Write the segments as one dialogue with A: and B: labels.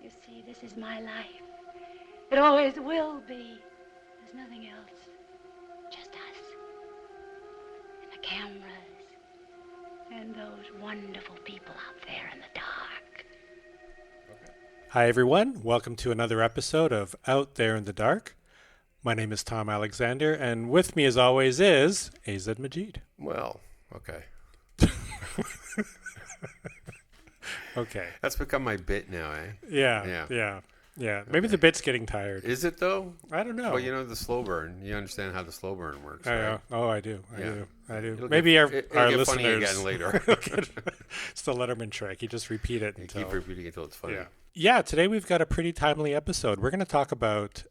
A: You see, this is my life. It always will be. There's nothing else. Just us. And the cameras. And those wonderful people out there in the dark.
B: Hi, everyone. Welcome to another episode of Out There in the Dark. My name is Tom Alexander, and with me, as always, is Azed Majid.
C: Well, okay.
B: Okay.
C: That's become my bit now, eh?
B: Yeah. Maybe the bit's getting tired.
C: Is it, though?
B: I don't know.
C: Well, you know the slow burn. You understand how the slow burn works,
B: I
C: right?
B: know. Oh, I do. I do.
C: It'll
B: Maybe
C: it'll
B: our
C: get
B: listeners
C: funny again later.
B: It's the Letterman trick. You just repeat it
C: You keep repeating it until it's funny.
B: Yeah, today we've got a pretty timely episode. We're going to talk about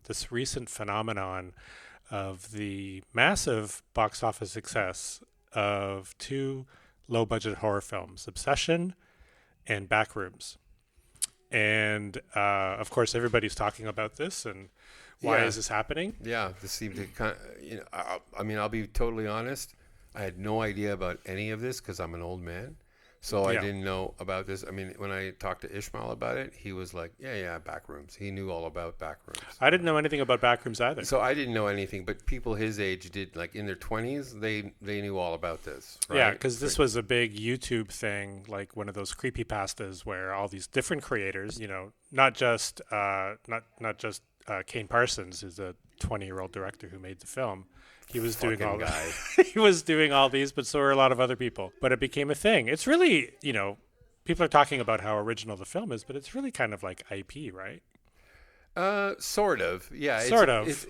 B: this recent phenomenon of the massive box office success of two low-budget horror films, Obsession and Backrooms. And, of course, everybody's talking about this and why is this happening?
C: Yeah, this seemed to kind of, I mean, I'll be totally honest. I had no idea about any of this because I'm an old man. So I didn't know about this. I mean, when I talked to Ishmael about it, he was like, yeah, Backrooms. He knew all about Backrooms.
B: I didn't know anything about Backrooms either.
C: So I didn't know anything, but people his age did, like in their 20s, they knew all about this. Right?
B: Yeah, because this was a big YouTube thing, like one of those creepypastas where all these different creators, you know, not just Kane Parsons, who's a 20-year-old director who made the film. He was doing all he was doing all these, but so were a lot of other people. But it became a thing. It's really, you know, people are talking about how original the film is, but it's really kind of like IP, right?
C: Sort of. Yeah.
B: Sort of.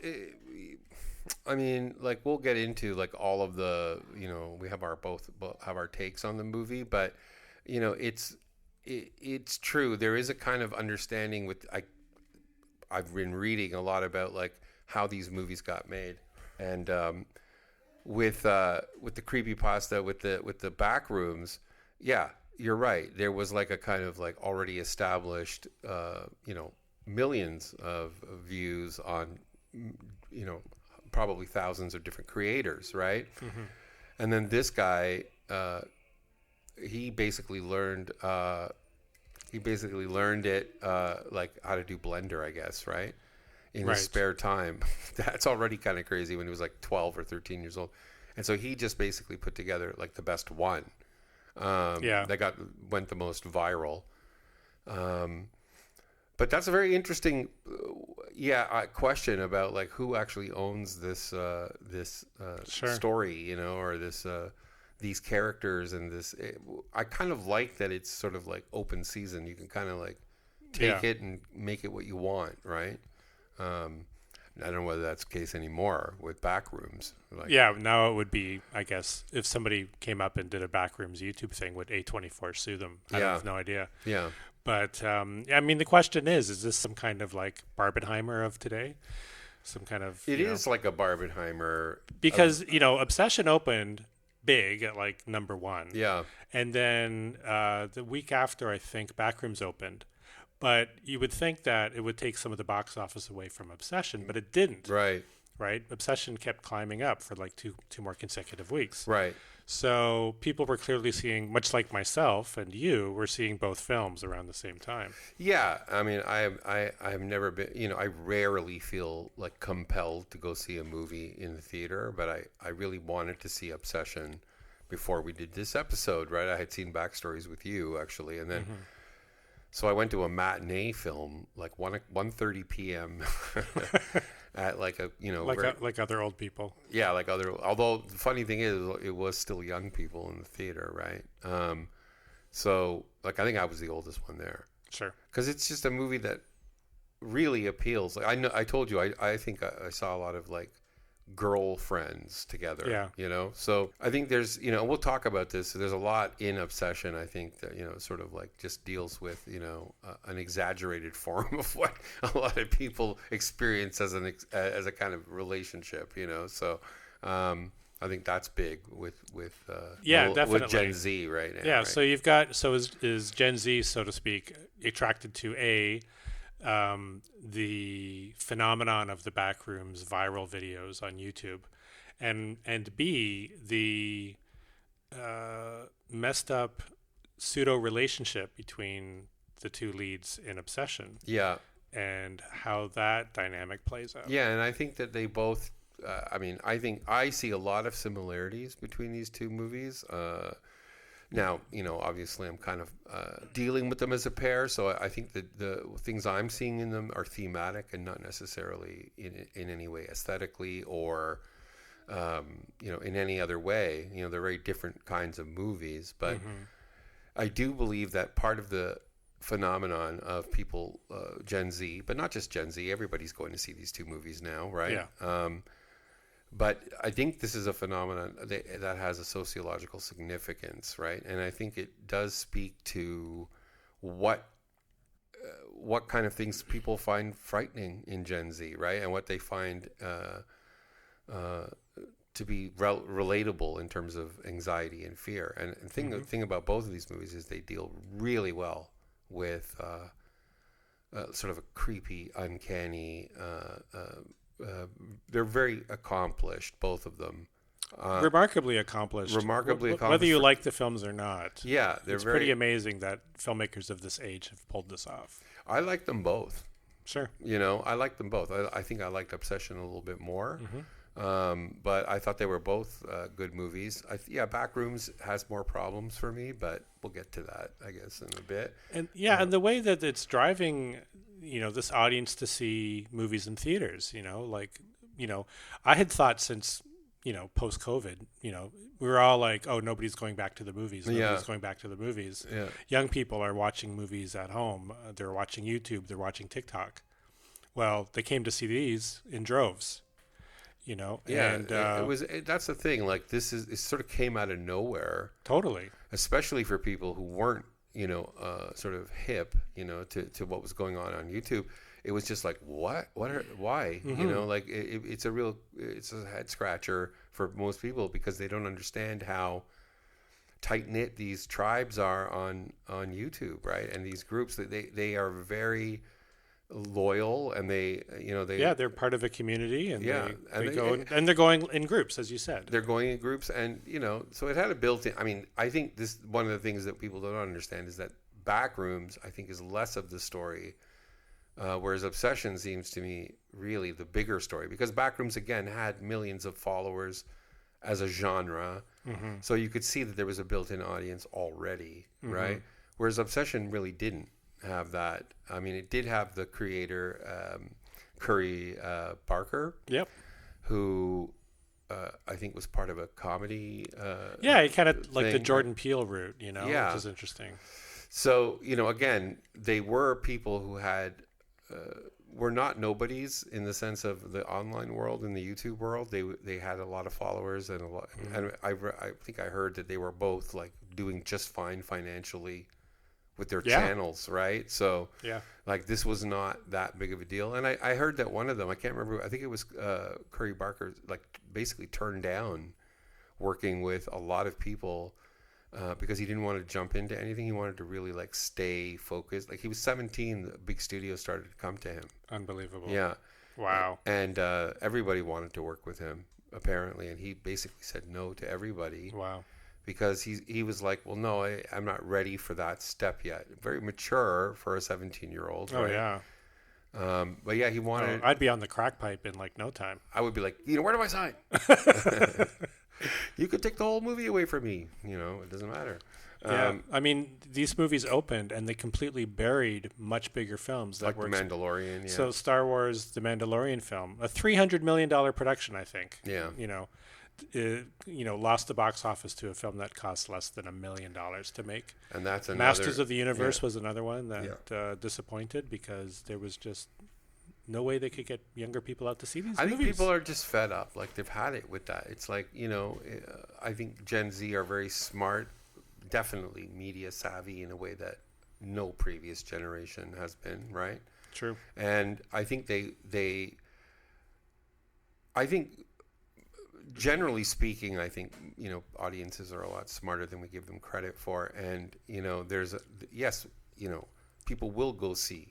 C: I mean, like we'll get into like all of the, you know, we have both have our takes on the movie, but you know, it's true. There is a kind of understanding I've been reading a lot about like how these movies got made. And with the creepypasta, with the Backrooms, yeah, you're right. There was like a kind of like already established, you know, millions of views on, you know, probably thousands of different creators, right? Mm-hmm. And then this guy, he basically learned it like how to do Blender, I guess, right? In his spare time. That's already kind of crazy when he was like 12 or 13 years old. And so he just basically put together like the best one that went the most viral. But that's a very interesting question about like who actually owns this story, you know, or this these characters and this. I kind of like that it's sort of like open season. You can kind of like take it and make it what you want, right? I don't know whether that's the case anymore with Backrooms. Like,
B: yeah, now it would be, I guess, if somebody came up and did a Backrooms YouTube thing, would A24 sue them? I have no idea.
C: Yeah.
B: But, I mean, the question is this some kind of like Barbenheimer of today? Some kind of...
C: It is like a Barbenheimer.
B: Because, you know, Obsession opened big at like number one.
C: Yeah.
B: And then the week after, I think, Backrooms opened. But you would think that it would take some of the box office away from Obsession, but it didn't.
C: Right.
B: Obsession kept climbing up for like two more consecutive weeks.
C: Right.
B: So people were clearly seeing, much like myself and you, were seeing both films around the same time.
C: Yeah. I mean, I've never been, you know, I rarely feel like compelled to go see a movie in the theater, but I really wanted to see Obsession before we did this episode, right? I had seen Backstories with you, actually, and then... Mm-hmm. So I went to a matinee film, like 1:30 p.m. at like a, you know...
B: Like other old people.
C: Yeah, like other... Although the funny thing is, it was still young people in the theater, right? So, like, I think I was the oldest one there.
B: Sure. Because
C: it's just a movie that really appeals. Like, I told you, I think I saw a lot of, like, girlfriends together.
B: Yeah.
C: You know? So I think there's, you know, we'll talk about this. There's a lot in Obsession, I think, that, you know, sort of like just deals with, you know, an exaggerated form of what a lot of people experience as a kind of relationship, you know? So I think that's big with
B: definitely.
C: with Gen Z right now.
B: Yeah.
C: Right?
B: So you've got, is Gen Z, so to speak, attracted to the phenomenon of the Backrooms viral videos on YouTube, and B, the messed up pseudo relationship between the two leads in Obsession.
C: Yeah.
B: And how that dynamic plays out.
C: Yeah, and I think that they both. I think I see a lot of similarities between these two movies. Now, obviously, I'm kind of dealing with them as a pair, so I think that the things I'm seeing in them are thematic and not necessarily in any way aesthetically or in any other way. They're very different kinds of movies, but I do believe that part of the phenomenon of people, Gen Z, but not just Gen Z, everybody's going to see these two movies now, right?
B: Yeah.
C: But I think this is a phenomenon that has a sociological significance, right? And I think it does speak to what kind of things people find frightening in Gen Z, right? And what they find to be relatable in terms of anxiety and fear. And the thing about both of these movies is they deal really well with sort of a creepy, uncanny. They're very accomplished, both of them.
B: Remarkably accomplished. Whether you like the films or not.
C: Yeah,
B: it's pretty amazing that filmmakers of this age have pulled this off.
C: I like them both.
B: Sure.
C: I like them both. I think I liked Obsession a little bit more. But I thought they were both good movies. Backrooms has more problems for me, but we'll get to that, I guess, in a bit.
B: And and the way that it's driving, this audience to see movies in theaters, I had thought since, post-COVID, we were all like, oh, nobody's going back to the movies. Nobody's going back to the movies.
C: Yeah.
B: Young people are watching movies at home. They're watching YouTube. They're watching TikTok. Well, they came to see these in droves. And
C: that's the thing. Like it sort of came out of nowhere.
B: Totally. Especially
C: for people who weren't, sort of hip, to what was going on YouTube. It was just like, why? Like it's a head scratcher for most people because they don't understand how tight knit these tribes are on YouTube, right? And these groups they are very loyal, and they're part of a community, and they're going in groups, as you said. They're going in groups, and so it had a built-in. I mean, I think this one of the things that people don't understand is that Backrooms, I think, is less of the story, whereas Obsession seems to me really the bigger story, because Backrooms again had millions of followers as a genre, so you could see that there was a built-in audience already, right? Whereas Obsession really didn't have that. I mean, it did have the creator Curry Barker, who I think was part of a comedy. He kind of like the Jordan Peele route, which is interesting. So again, they were people who had were not nobodies in the sense of the online world and the YouTube world. They had a lot of followers and a lot. And I think I heard that they were both like doing just fine financially with their channels, right? So like this was not that big of a deal. And I heard that one of them, I can't remember, I think it was Curry Barker, like basically turned down working with a lot of people because he didn't want to jump into anything. He wanted to really like stay focused. Like he was 17, the big studios started to come to him. Unbelievable. Yeah. Wow. And everybody wanted to work with him apparently, and he basically said no to everybody. Wow. Because he was like, well, no, I'm not ready for that step yet. Very mature for a 17-year-old. Oh, right? Yeah. But yeah, he wanted... I'd be on the crack pipe in like no time. I would be like, where do I sign? You could take the whole movie away from me. It doesn't matter. Yeah, I mean, these movies opened and they completely buried much bigger films. That like The Mandalorian, yeah. So Star Wars, The Mandalorian film, a $300 million production, I think. Yeah. Lost the box office to a film that cost less than $1 million to make. And that's another... Masters of the Universe was another one that disappointed because there was just no way they could get younger people out to see these movies. I think people are just fed up. Like, they've had it with that. It's like, I think Gen Z are very smart, definitely media savvy in a way that no previous generation has been, right? True. And I think generally speaking, I think, audiences are a lot smarter than we give them credit for. And, people will go see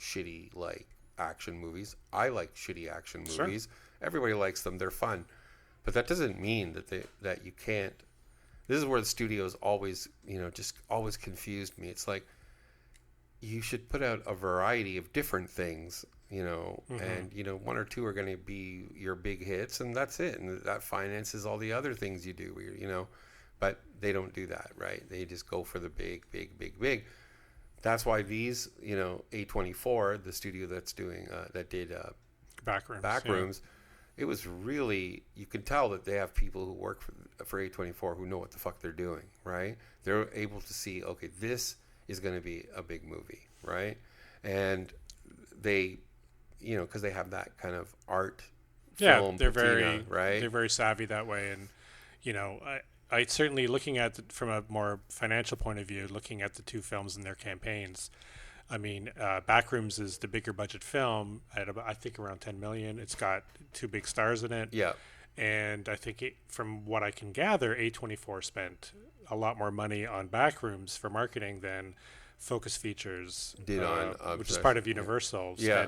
C: shitty, like, action movies. I like shitty action movies. Sure. Everybody likes them. They're fun. But that doesn't mean that you can't. This is where the studios always, just always confused me. It's like, you should put out a variety of different things, and, one or two are going to be your big hits, and that's it. And that finances all the other things you do, but they don't do that, right? They just go for the big, big, big, big. That's why these, A24, the studio that's doing, that did Backrooms, it was really, you can tell that they have people who work for A24 who know what the fuck they're doing, right? They're able to see, okay, this is going to be a big movie, right? And they, because they have that kind of art film patina, right?
B: They're very savvy that way. And, I certainly, looking at it from a more financial point of view, looking at the two films and their campaigns, I mean, Backrooms is the bigger budget film at about, I think, around 10 million. It's got two big stars in it.
C: Yeah.
B: And I think from what I can gather, A24 spent a lot more money on Backrooms for marketing than Focus Features
C: did on
B: which is part of Universal,
C: yeah.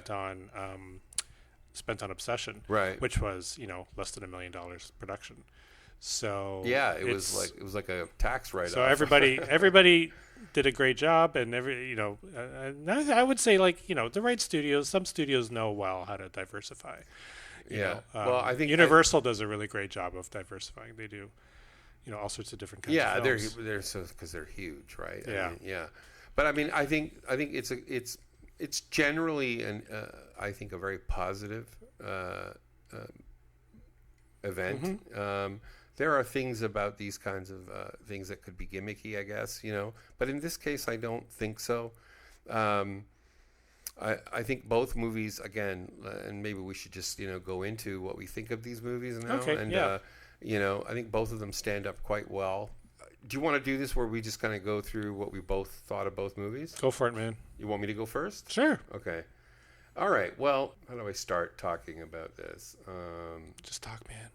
B: spent on Obsession,
C: right?
B: Which was less than $1 million production. So
C: yeah, it was like a tax write-off.
B: So everybody did a great job, and I would say the right studios. Some studios know well how to diversify.
C: Well, I think
B: Universal does a really great job of diversifying. They do, all sorts of different kinds of films.
C: they're so because they're huge, right?
B: Yeah,
C: yeah. But I mean, I think it's generally I think a very positive event. Mm-hmm. There are things about these kinds of things that could be gimmicky, I guess, But in this case, I don't think so. I think both movies, again, and maybe we should just, go into what we think of these movies now.
B: Okay,
C: and,
B: yeah.
C: I think both of them stand up quite well. Do you want to do this where we just kind of go through what we both thought of both movies?
B: Go for it, man.
C: You want me to go first?
B: Sure.
C: Okay. All right. Well, how do I start talking about this?
B: Just talk, man.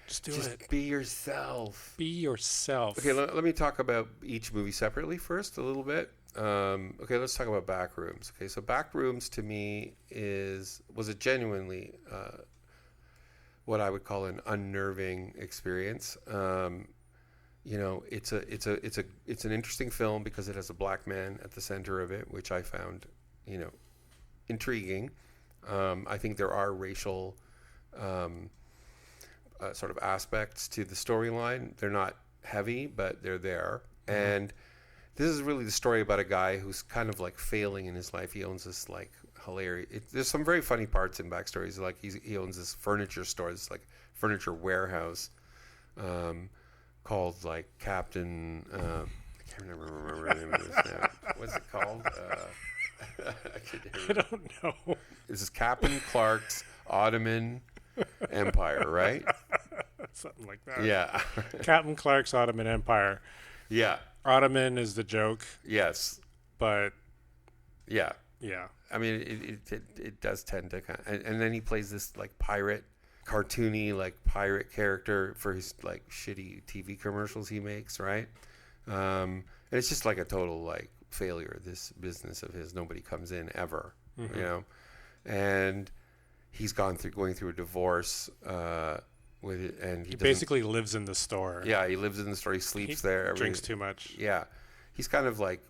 B: Just do it.
C: Be yourself.
B: Be yourself.
C: Okay, let me talk about each movie separately first a little bit. Okay, let's talk about Backrooms. Okay, so Backrooms to me was a genuinely what I would call an unnerving experience. It's an interesting film because it has a black man at the center of it, which I found, intriguing. I think there are racial sort of aspects to the storyline. They're not heavy, but they're there. Mm-hmm. And this is really the story about a guy who's kind of like failing in his life. He owns this like hilarious. There's some very funny parts in backstories. Like he owns this furniture store, this like furniture warehouse, called like Captain. I can't remember the name of this now. What's it called?
B: I don't know.
C: This is Captain Clark's Ottoman Empire, right?
B: Something like that.
C: Yeah.
B: Captain Clark's Ottoman Empire.
C: Yeah.
B: Ottoman is the joke.
C: Yes.
B: But
C: yeah.
B: Yeah.
C: I mean, it does tend to kind of, and then he plays this like cartoony like pirate character for his like shitty TV commercials he makes, right? And it's just like a total like failure, this business of his. Nobody comes in ever, mm-hmm. And he's going through a divorce with it, and he
B: basically lives in the store.
C: Yeah, he lives in the store. He sleeps there.
B: Drinks too much.
C: Yeah, he's kind of like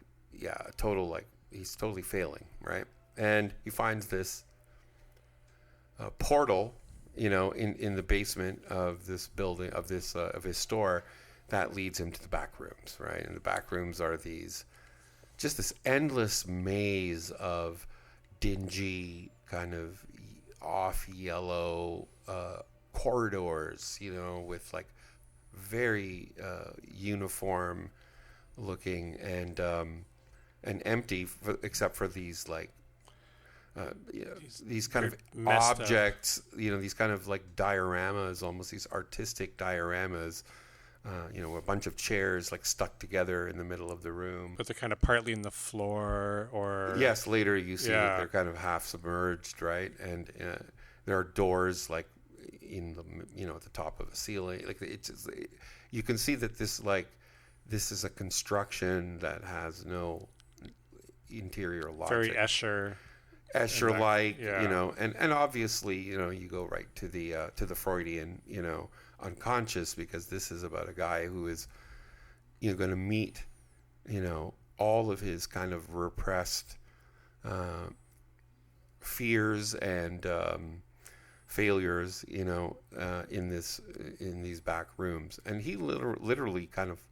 C: he's totally failing, right? And he finds this portal, in the basement of this building of his store that leads him to the back rooms, right? And the back rooms are this endless maze of dingy kind of off yellow corridors, with like very uniform looking and empty except for these like these kind of objects, these kind of like dioramas, almost these artistic dioramas. A bunch of chairs like stuck together in the middle of the room.
B: But they're kind of partly in the floor, or
C: yes, later you see that they're kind of half submerged, right? And there are doors like in the at the top of the ceiling. Like you can see that this is a construction that has no interior logic.
B: Very Escher-like,
C: and obviously you go right to the Freudian unconscious, because this is about a guy who is going to meet all of his kind of repressed fears and failures, in these back rooms, and he literally kind of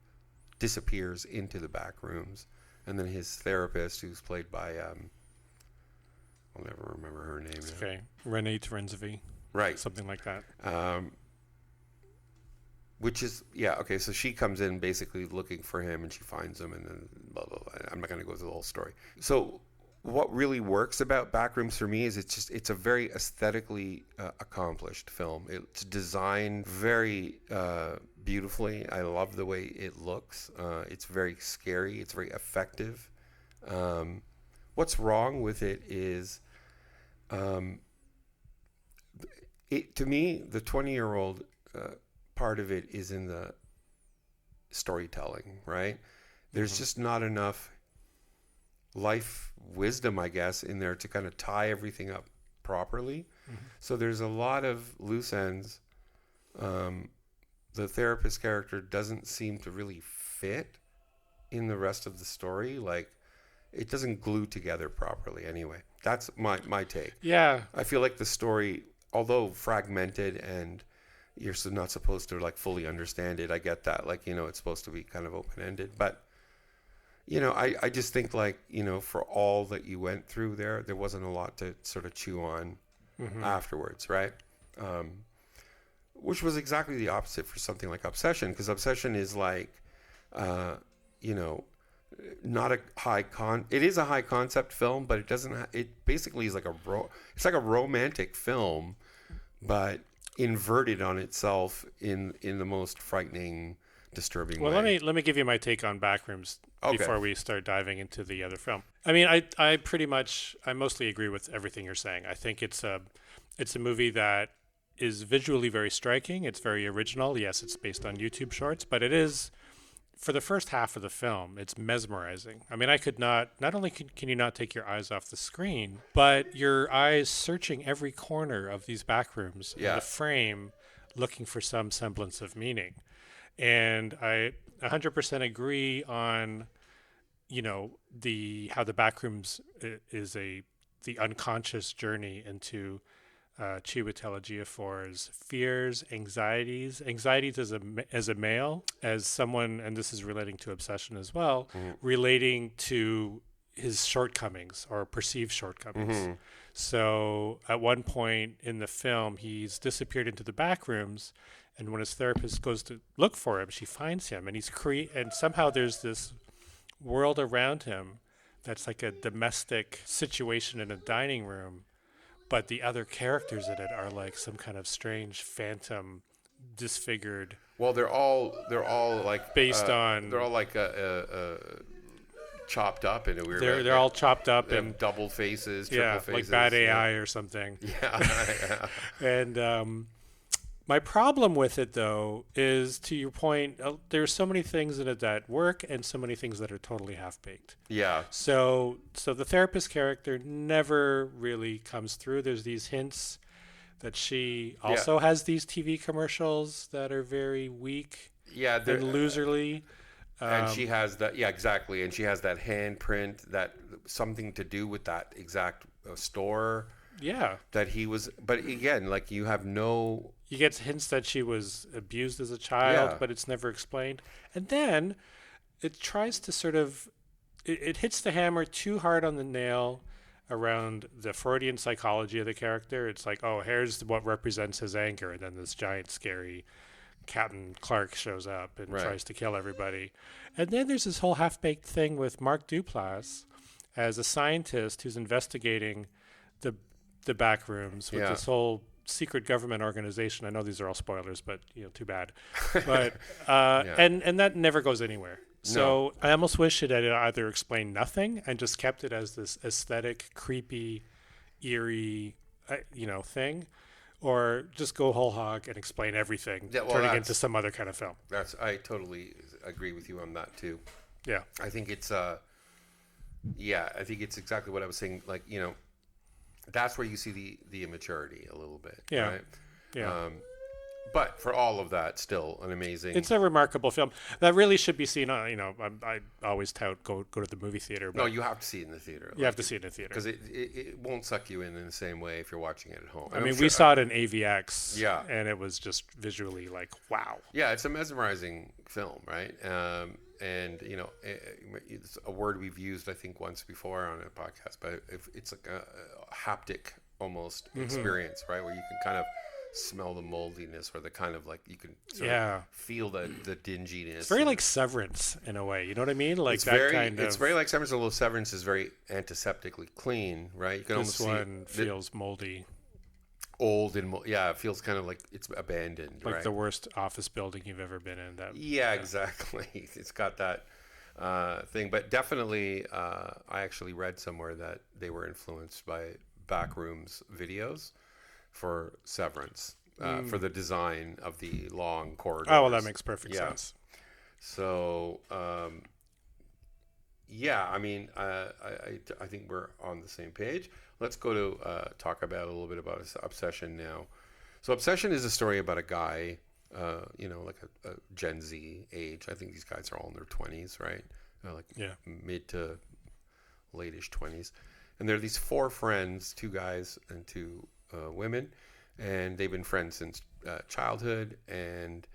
C: disappears into the back rooms, and then his therapist, who's played by I'll never remember her name.
B: It's okay, Renee Terenzvi,
C: right,
B: something like that.
C: Which is okay. So she comes in basically looking for him, and she finds him, and then blah blah blah. I'm not going to go through the whole story. So what really works about Backrooms for me is it's a very aesthetically accomplished film. It's designed very beautifully. I love the way it looks. It's very scary. It's very effective. What's wrong with it is, to me, the 20-year-old part of it is in the storytelling, right? There's just not enough life wisdom, I guess, in there to kind of tie everything up properly. So there's a lot of loose ends. The therapist character doesn't seem to really fit in the rest of the story. Like, it doesn't glue together properly anyway. That's my take.
B: Yeah.
C: I feel like the story, although fragmented and you're not supposed to like fully understand it, I get that. Like, it's supposed to be kind of open-ended, but I just think, like, for all that you went through there wasn't a lot to sort of chew on afterwards, right? Which was exactly the opposite for something like Obsession, because Obsession is like, not a it is a high concept film, but it doesn't. It basically is like it's like a romantic film, but inverted on itself in the most frightening, disturbing way.
B: Well, let me give you my take on Backrooms before we start diving into the other film. I mean, I mostly agree with everything you're saying. I think it's a movie that is visually very striking. It's very original. Yes, it's based on YouTube shorts, but it is, for the first half of the film, it's mesmerizing. I mean, not only can you not take your eyes off the screen, but your eyes searching every corner of these back rooms in the frame, looking for some semblance of meaning. And I 100% agree on, how the Backrooms is the unconscious journey into Chiwetel Ejiofor's fears, anxieties as a male, as someone, and this is relating to Obsession as well, relating to his shortcomings or perceived shortcomings. So at one point in the film, he's disappeared into the back rooms, and when his therapist goes to look for him, she finds him, and and somehow there's this world around him that's like a domestic situation in a dining room, but the other characters in it are like some kind of strange phantom, disfigured.
C: Well, they're all like
B: based on.
C: They're all like chopped up in a weird way.
B: They're all chopped up and
C: double faces, triple faces,
B: like bad AI or something.
C: Yeah.
B: And my problem with it, though, is, to your point, there's so many things in it that work and so many things that are totally half-baked.
C: Yeah.
B: So the therapist character never really comes through. There's these hints that she also has these TV commercials that are very weak and loserly.
C: And she has that, exactly. And she has that handprint, that something to do with that exact store.
B: Yeah.
C: That he was, but again, like, you have no...
B: You get hints that she was abused as a child, but it's never explained. And then it tries to sort of, it hits the hammer too hard on the nail around the Freudian psychology of the character. It's like, oh, here's what represents his anger. And then this giant, scary Captain Clark shows up and tries to kill everybody. And then there's this whole half-baked thing with Mark Duplass as a scientist who's investigating the back rooms with this whole secret government organization. I know these are all spoilers, but too bad. But and that never goes anywhere. So I almost wish it had either explained nothing and just kept it as this aesthetic, creepy, eerie, thing, or just go whole hog and explain everything, turning into some other kind of film.
C: I totally agree with you on that too.
B: Yeah,
C: I think it's I think it's exactly what I was saying. Like, that's where you see the immaturity a little bit.
B: Yeah.
C: Right?
B: Yeah.
C: But for all of that, still an amazing.
B: It's a remarkable film that really should be seen on. I always tout go to the movie theater. But
C: No, you have to see it in the theater.
B: you have to see it in the theater
C: because it won't suck you in the same way if you're watching it at home.
B: I mean, we saw it in AVX,
C: Yeah.
B: and it was just visually like, wow.
C: Yeah, it's a mesmerizing film, right? And it's a word we've used I think once before on a podcast, but it's like a haptic almost experience, right? Where you can kind of smell the moldiness, or the kind of like you can sort of feel the dinginess.
B: It's very like Severance in a way, you know what I mean? Like
C: it's
B: that
C: very,
B: kind of.
C: It's very like Severance, although Severance is very antiseptically clean, right? You can
B: This one feels moldy,
C: old, and it feels kind of like it's abandoned,
B: like
C: right?
B: the worst office building you've ever been in.
C: Exactly. It's got that thing, but definitely, I actually read somewhere that they were influenced by Backrooms videos for Severance, for the design of the long corridors.
B: Oh, well, that makes perfect sense.
C: So, I mean, I think we're on the same page. Let's go to talk about a little bit about Obsession now. So, Obsession is a story about a guy, like a Gen Z age. I think these guys are all in their 20s, right? Mid to late-ish 20s. And there are these 4 friends, 2 guys and 2 women, and they've been friends since childhood, and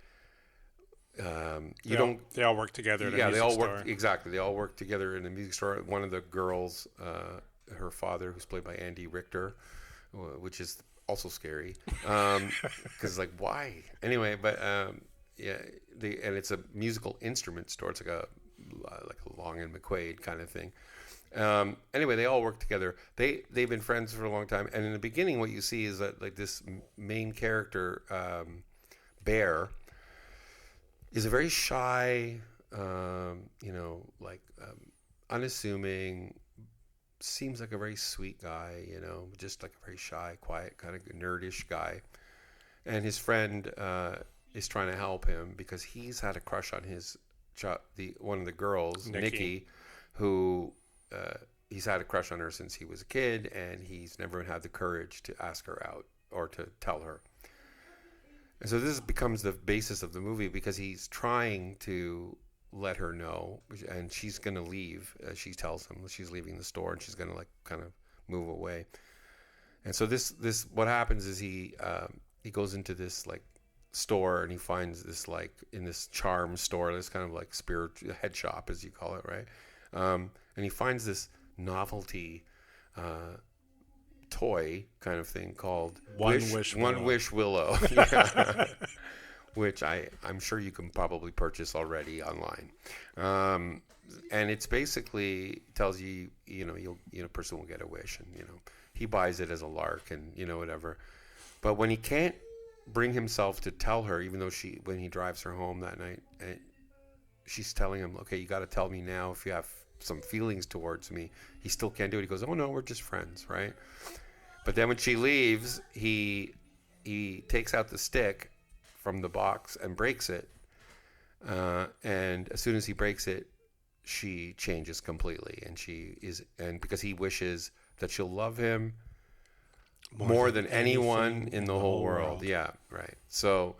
B: they all work together at a music store.
C: They all work together in a music store. One of the girls, her father, who's played by Andy Richter, which is also scary, because like, why? Anyway, but and it's a musical instrument store. It's like a Long and McQuaid kind of thing. Anyway, they all work together. They've been friends for a long time, and in the beginning, what you see is that like this main character, Bear, is a very shy, unassuming, seems like a very sweet guy, just like a very shy, quiet, kind of nerdish guy, and his friend is trying to help him because he's had a crush on one of the girls, Nikki, who. He's had a crush on her since he was a kid, and he's never had the courage to ask her out or to tell her. And so this becomes the basis of the movie because he's trying to let her know, and she's going to leave. She tells him she's leaving the store, and she's going to like kind of move away. And so this what happens is he goes into this like store, and he finds this like in this charm store, this kind of like spiritual head shop as you call it, right? And he finds this novelty toy kind of thing called One Wish Willow, which I'm sure you can probably purchase already online. And it's basically tells you, a person will get a wish, and he buys it as a lark, and whatever. But when he can't bring himself to tell her, even though when he drives her home that night, and she's telling him, okay, you got to tell me now if you have some feelings towards me, he still can't do it. He goes, oh no, we're just friends, right? But then when she leaves, he takes out the stick from the box and breaks it, and as soon as he breaks it, she changes completely, and because he wishes that she'll love him more than anyone in the whole world. Yeah, right. So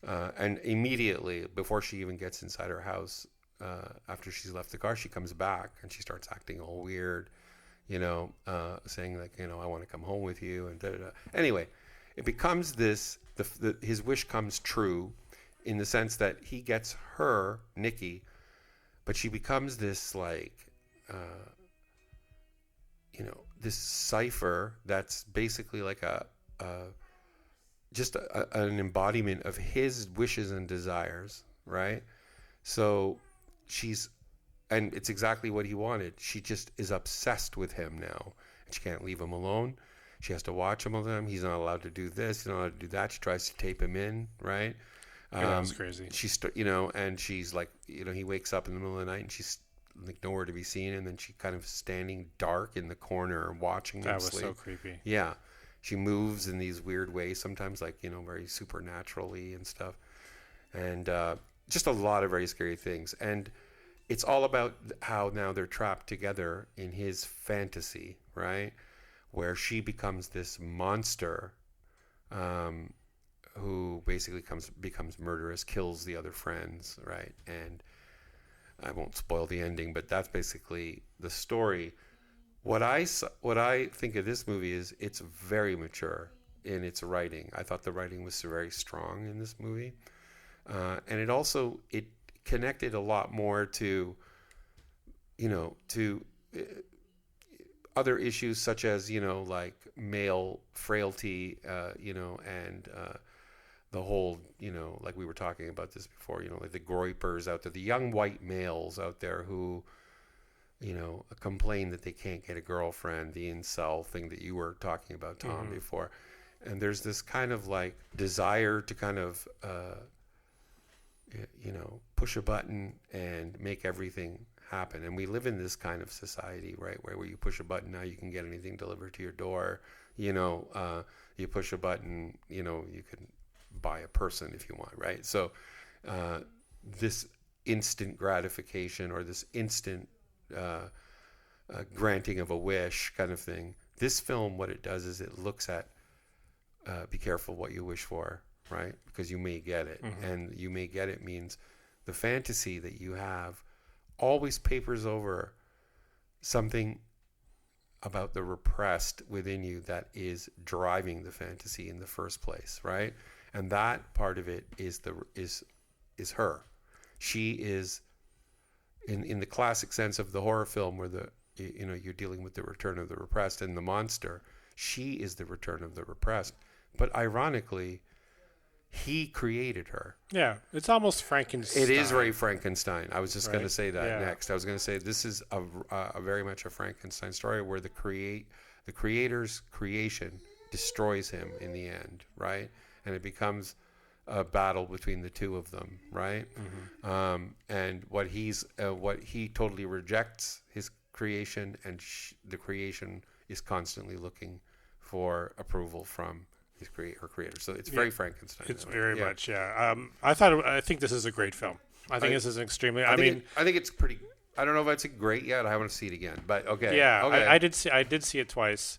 C: and immediately before she even gets inside her house, after she's left the car, she comes back and she starts acting all weird, saying like, I want to come home with you, and da-da-da. Anyway, it becomes this, his wish comes true in the sense that he gets her, Nikki, but she becomes this like, this cipher that's basically like an embodiment of his wishes and desires, right? So and it's exactly what he wanted. She just is obsessed with him now, and she can't leave him alone. She has to watch him all the time. He's not allowed to do this. He's not allowed to do that. She tries to tape him in, right?
B: That's crazy.
C: She's, and she's like, he wakes up in the middle of the night, and she's like nowhere to be seen, and then she kind of standing dark in the corner watching him sleep. That was
B: so creepy.
C: Yeah. She moves in these weird ways, sometimes like, very supernaturally and stuff. And just a lot of very scary things. And it's all about how now they're trapped together in his fantasy, right? Where she becomes this monster who basically becomes murderous, kills the other friends, right? And I won't spoil the ending, but that's basically the story. What I think of this movie is it's very mature in its writing. I thought the writing was very strong in this movie, and it connected a lot more to, other issues such as like male frailty, and the whole, like we were talking about this before, like the groypers out there, the young white males out there who, complain that they can't get a girlfriend, the incel thing that you were talking about, Tom, before. And there's this kind of like desire to kind of, push a button and make everything happen. And we live in this kind of society, right, where you push a button, now you can get anything delivered to your door. You push a button, you can buy a person if you want, right? So this instant gratification, or this instant granting of a wish kind of thing. This film, what it does is it looks at, be careful what you wish for, right? Because you may get it. And you may get it means the fantasy that you have always papers over something about the repressed within you that is driving the fantasy in the first place, right? And that part of it is is her. She is, in the classic sense of the horror film, where you're dealing with the return of the repressed and the monster. She is the return of the repressed, but ironically, he created her.
B: Yeah, it's almost Frankenstein.
C: It is very Frankenstein. I was just going to say that
B: Yeah.
C: next. I was going to say this is a very much a Frankenstein story where the creator's creation destroys him in the end, right? And it becomes a battle between the two of them, right? And what he totally rejects his creation, and the creation is constantly looking for approval from her creator. So it's very Frankenstein.
B: It's very much, yeah. I think this is a great film. I think this is extremely. I think
C: it's pretty. I don't know if it's great yet. I want to see it again, but okay.
B: Yeah,
C: okay.
B: I did see it twice.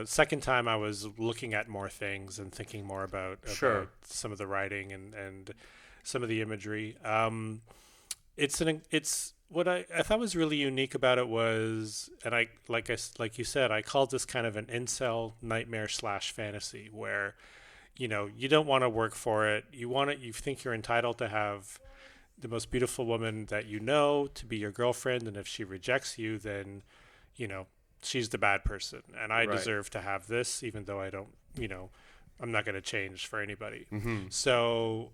B: Second time, I was looking at more things and thinking more about some of the writing and some of the imagery. It's what I thought was really unique about it was, and like you said, I called this kind of an incel nightmare / fantasy, where you don't want to work for it. You think you're entitled to have the most beautiful woman that to be your girlfriend, and if she rejects you, then she's the bad person, and I deserve to have this, even though I don't, I'm not going to change for anybody. So,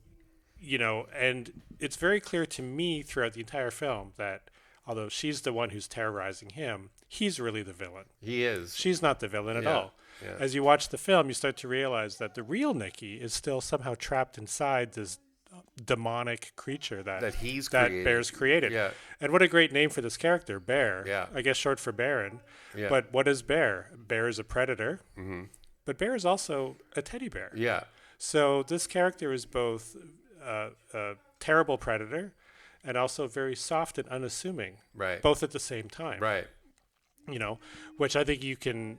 B: and it's very clear to me throughout the entire film that although she's the one who's terrorizing him, he's really the villain.
C: He is.
B: She's not the villain at all.
C: Yeah.
B: As you watch the film, you start to realize that the real Nikki is still somehow trapped inside this demonic creature that Bear's created.
C: Yeah.
B: And what a great name for this character, Bear.
C: Yeah.
B: I guess short for Baron.
C: Yeah.
B: But what is Bear? Bear is a predator. But Bear is also a teddy bear.
C: Yeah.
B: So this character is both a terrible predator and also very soft and unassuming.
C: Right.
B: Both at the same time.
C: Right.
B: Which I think you can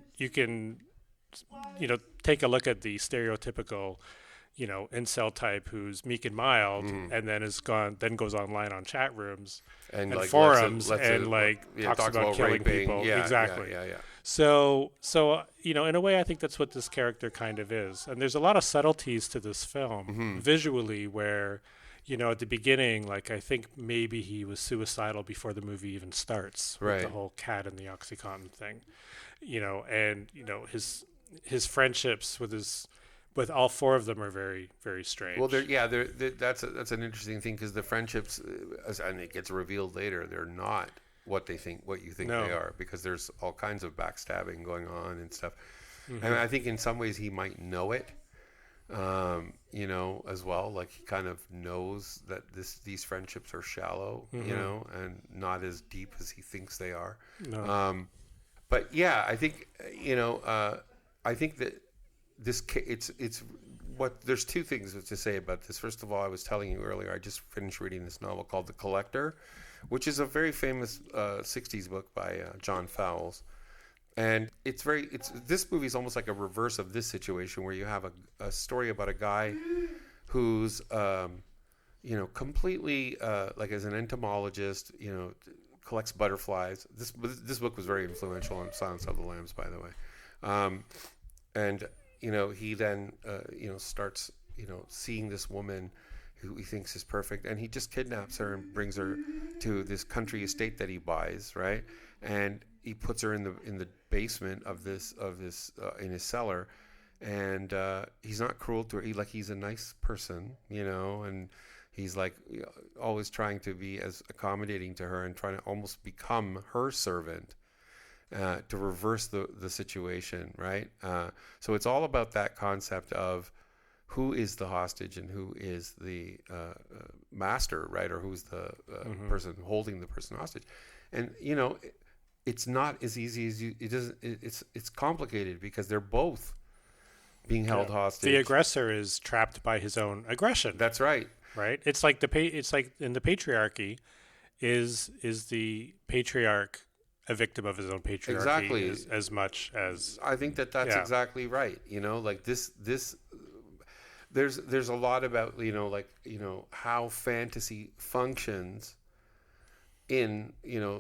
B: take a look at the stereotypical incel type who's meek and mild, and then goes online on chat rooms and like forums talks about killing
C: raping.
B: people.
C: Yeah,
B: exactly.
C: Yeah.
B: So in a way, I think that's what this character kind of is. And there's a lot of subtleties to this film visually, where at the beginning, like I think maybe he was suicidal before the movie even starts. With the whole cat and the OxyContin thing, and his friendships with all four of them are very, very strange.
C: Well, that's an interesting thing, because the friendships, and it gets revealed later, they're not what you think they are, because there's all kinds of backstabbing going on and stuff. And I think in some ways he might know it, as well. Like he kind of knows that these friendships are shallow, and not as deep as he thinks they are. No. But yeah, I think that there's two things to say about this. First of all, I was telling you earlier, I just finished reading this novel called The Collector, which is a very famous 60s book by John Fowles. And this movie is almost like a reverse of this situation where you have a story about a guy who's, completely, like as an entomologist, collects butterflies. This book was very influential on Silence of the Lambs, by the way. And he then, starts, seeing this woman who he thinks is perfect, and he just kidnaps her and brings her to this country estate that he buys, right? And he puts her in the basement of this in his cellar, and he's not cruel to her. He's a nice person, and he's like always trying to be as accommodating to her and trying to almost become her servant to reverse the situation, right? So it's all about that concept of who is the hostage and who is the master, right? Or who's the person holding the person hostage. And, it's not as easy as it's complicated because they're both being held hostage.
B: The aggressor is trapped by his own aggression.
C: That's right.
B: Right? It's like in the patriarchy, is the patriarch a victim of his own patriarchy?
C: Exactly.
B: As much as
C: I think that's exactly right. Like this there's a lot about how fantasy functions in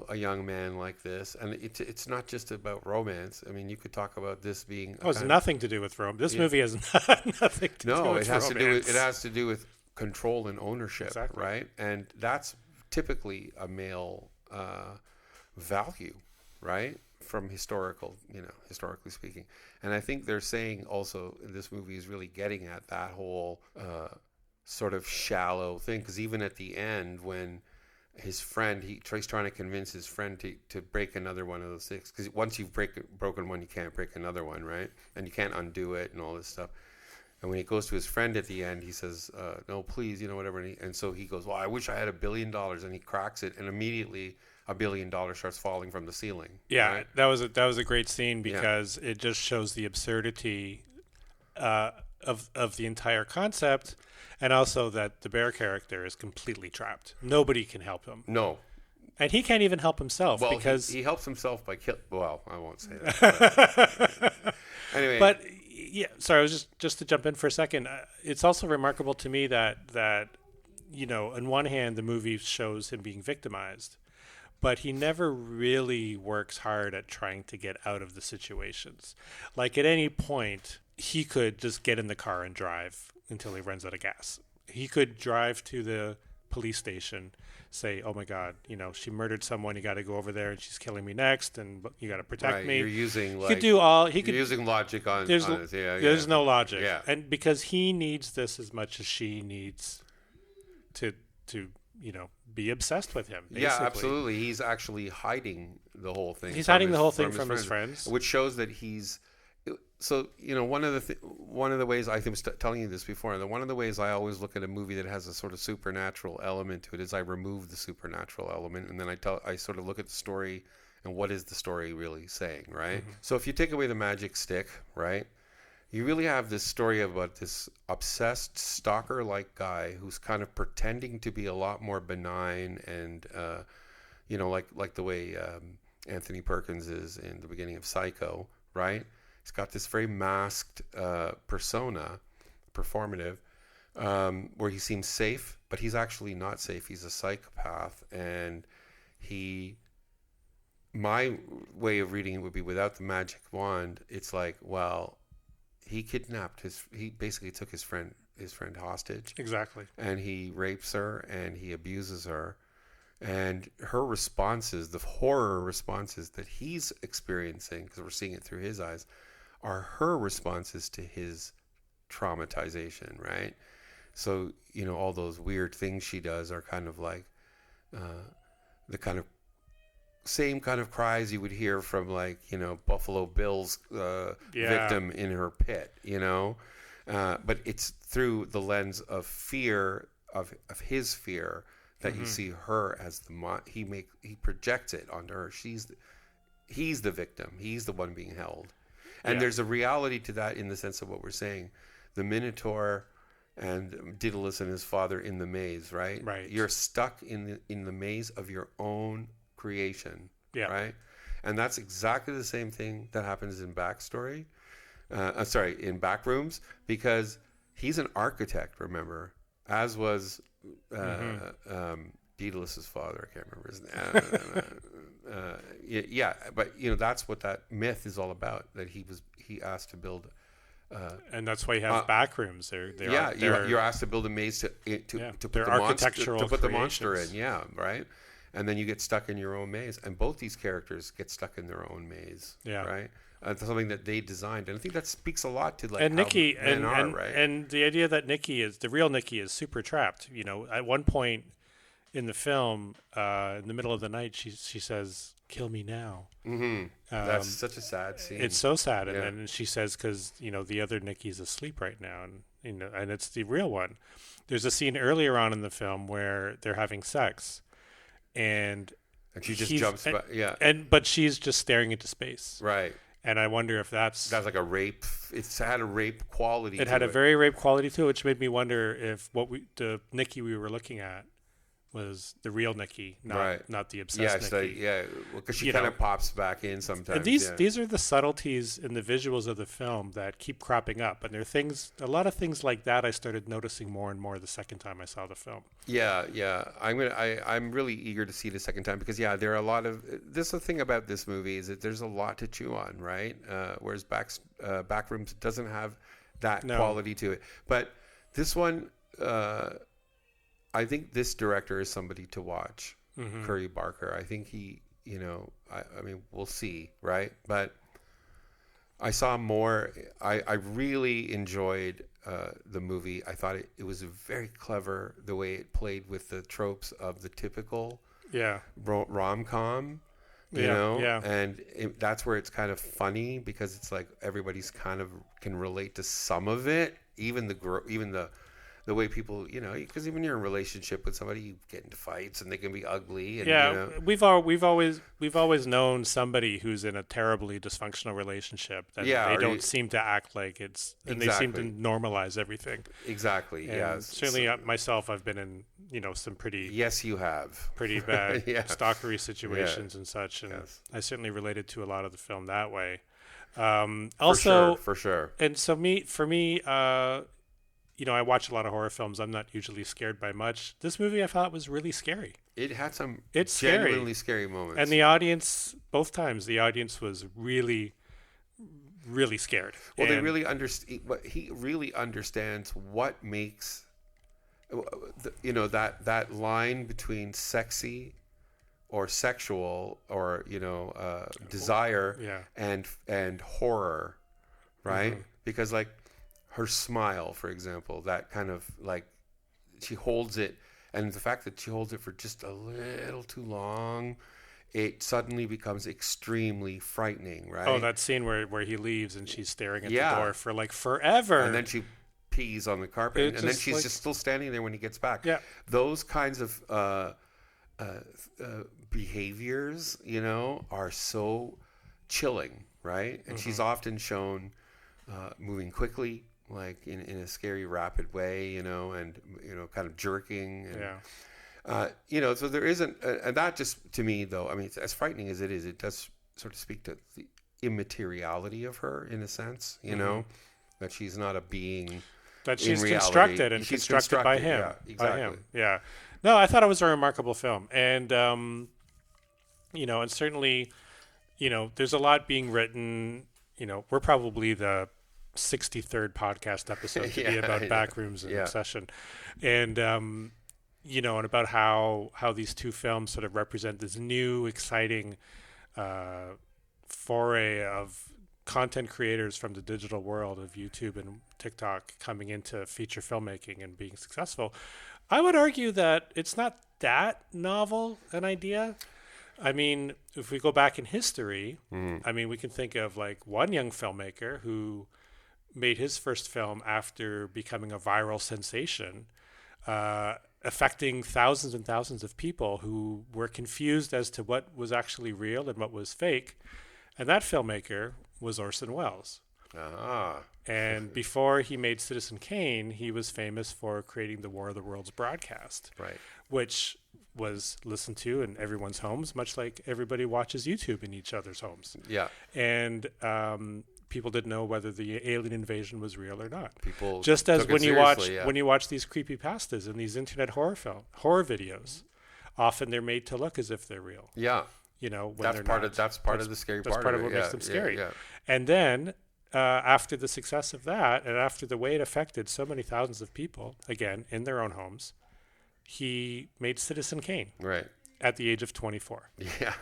C: a young man like this, and it's not just about romance. I mean, you could talk about this being
B: it's nothing to do with romance. This movie has nothing to do with romance.
C: It has to do with control and ownership. Exactly. Right? And that's typically a male value, right? From historically speaking. And I think they're saying also this movie is really getting at that whole sort of shallow thing, because even at the end when his friend, he's trying to convince his friend to break another one of those six, because once you've broken one, you can't break another one, right? And you can't undo it and all this stuff. And when he goes to his friend at the end, he says, no, please, whatever. And so he goes, well, I wish I had $1 billion. And he cracks it, and immediately $1 billion starts falling from the ceiling.
B: Yeah,
C: right?
B: that was a great scene because it just shows the absurdity of the entire concept, and also that the bear character is completely trapped. Nobody can help him.
C: No.
B: And he can't even help himself because
C: he helps himself by well, I won't say that. Anyway.
B: But yeah, sorry, I was just to jump in for a second. It's also remarkable to me that on one hand the movie shows him being victimized, but he never really works hard at trying to get out of the situations. Like at any point, he could just get in the car and drive until he runs out of gas. He could drive to the police station, say, oh my God, she murdered someone. You got to go over there and she's killing me next. And you got to protect me.
C: You're using
B: using
C: logic on
B: there's
C: it.
B: There's no logic.
C: Yeah.
B: And because he needs this as much as she needs to be obsessed with him. Basically.
C: Yeah, absolutely. He's actually hiding the whole thing.
B: He's hiding the whole thing from his friends,
C: which shows that he's. So one of the ways I was telling you this before, that one of the ways I always look at a movie that has a sort of supernatural element to it is I remove the supernatural element, and then I sort of look at the story and what is the story really saying, right? Mm-hmm. So if you take away the magic stick, right, you really have this story about this obsessed stalker-like guy who's kind of pretending to be a lot more benign and like the way Anthony Perkins is in the beginning of Psycho, right? He's got this very masked persona, performative, where he seems safe, but he's actually not safe. He's a psychopath, and my way of reading it would be without the magic wand. It's like, well, he basically took his friend hostage.
B: Exactly.
C: And he rapes her and he abuses her. And her responses, the horror responses that he's experiencing, because we're seeing it through his eyes, are her responses to his traumatization, right? So, all those weird things she does are kind of like the kind of same kind of cries you would hear from Buffalo Bill's victim in her pit, but it's through the lens of fear, of his fear, that you see her as he projects it onto her. He's the victim. He's the one being held. And there's a reality to that in the sense of what we're saying. The Minotaur and Daedalus and his father in the maze, right?
B: Right.
C: You're stuck in the maze of your own creation, right? And that's exactly the same thing that happens in Backstory. In Backrooms, because he's an architect, remember, as was Daedalus's father. I can't remember his name. Yeah, but that's what that myth is all about. That he asked to build,
B: and that's why you have Backrooms.
C: You're asked to build a maze to put the monster in. Yeah, right. And then you get stuck in your own maze, and both these characters get stuck in their own maze. Yeah, right. Something that they designed, and I think that speaks a lot to like
B: Nikki
C: how men are, right?
B: And the idea that the real Nikki is super trapped. At one point in the film, in the middle of the night, she says, "Kill me now."
C: Mm-hmm. That's such a sad scene.
B: It's so sad, and then she says, "Because the other Nikki's asleep right now," and and it's the real one. There's a scene earlier on in the film where they're having sex, and
C: she just jumps back. Yeah,
B: but she's just staring into space.
C: Right.
B: And I wonder if that's
C: like a rape. It's had a rape quality.
B: It had a very rape quality to it, which made me wonder if the Nikki we were looking at was the real Nikki, not the obsessed Nikki.
C: Because she kind of pops back in sometimes.
B: And these are the subtleties in the visuals of the film that keep cropping up, and there are a lot of things like that I started noticing more and more the second time I saw the film.
C: Yeah. I'm really eager to see the second time because there are a lot of. This is the thing about this movie is that there's a lot to chew on, right? Whereas Backrooms doesn't have that quality to it, but this one. I think this director is somebody to watch, Curry Barker. I think he, I mean, we'll see, right? But I saw more. I really enjoyed the movie. I thought it was very clever the way it played with the tropes of the typical rom-com, you know?
B: Yeah.
C: And that's where it's kind of funny because it's like everybody's kind of can relate to some of it, even the way people, because even you're in a relationship with somebody, you get into fights and they can be ugly. And,
B: we've always known somebody who's in a terribly dysfunctional relationship that they don't seem to act like it's, and they seem to normalize everything.
C: Exactly.
B: And certainly myself, I've been in, some pretty
C: you have
B: pretty bad stalkery situations and such, and I certainly related to a lot of the film that way. Also,
C: for sure.
B: And so for me. I watch a lot of horror films. I'm not usually scared by much. This movie I thought was really scary.
C: It had some
B: genuinely
C: scary moments.
B: And the audience, both times, was really, really scared.
C: Well, he really understands what makes, that line between sexy or sexual or, desire and horror, right? Mm-hmm. Because her smile, for example, that kind of she holds it, and the fact that she holds it for just a little too long, it suddenly becomes extremely frightening, right?
B: Oh, that scene where he leaves and she's staring at the door for forever.
C: And then she pees on the carpet, and then she's just still standing there when he gets back.
B: Yeah.
C: Those kinds of behaviors, are so chilling, right? And she's often shown moving quickly, in a scary, rapid way, and kind of jerking, and so there isn't, and that just to me though, I mean, as frightening as it is, it does sort of speak to the immateriality of her in a sense, that she's not a being
B: that she's constructed and she's constructed by him.
C: Yeah, exactly.
B: By him. Yeah. No, I thought it was a remarkable film, and and certainly, there's a lot being written. We're probably the 63rd podcast episode to be about Backrooms and obsession, and and about how these two films sort of represent this new exciting foray of content creators from the digital world of YouTube and TikTok coming into feature filmmaking and being successful. I would argue that it's not that novel an idea. I mean, if we go back in history, I mean, we can think of one young filmmaker who made his first film after becoming a viral sensation, affecting thousands and thousands of people who were confused as to what was actually real and what was fake. And that filmmaker was Orson Welles. And before he made Citizen Kane, he was famous for creating the War of the Worlds broadcast,
C: right?
B: Which was listened to in everyone's homes, much like everybody watches YouTube in each other's homes.
C: Yeah.
B: And people didn't know whether the alien invasion was real or not.
C: People
B: just as
C: took it
B: when you
C: seriously,
B: watch when you watch these creepypastas and these internet horror videos, often they're made to look as if they're real.
C: Yeah.
B: You know, when
C: that's
B: they're
C: part
B: not.
C: of that's part of the scary
B: That's
C: part
B: part
C: of
B: of
C: it.
B: what makes them scary.
C: Yeah.
B: And then after the success of that, and after the way it affected so many thousands of people, again in their own homes, he made Citizen Kane.
C: Right.
B: At the age of 24.
C: Yeah.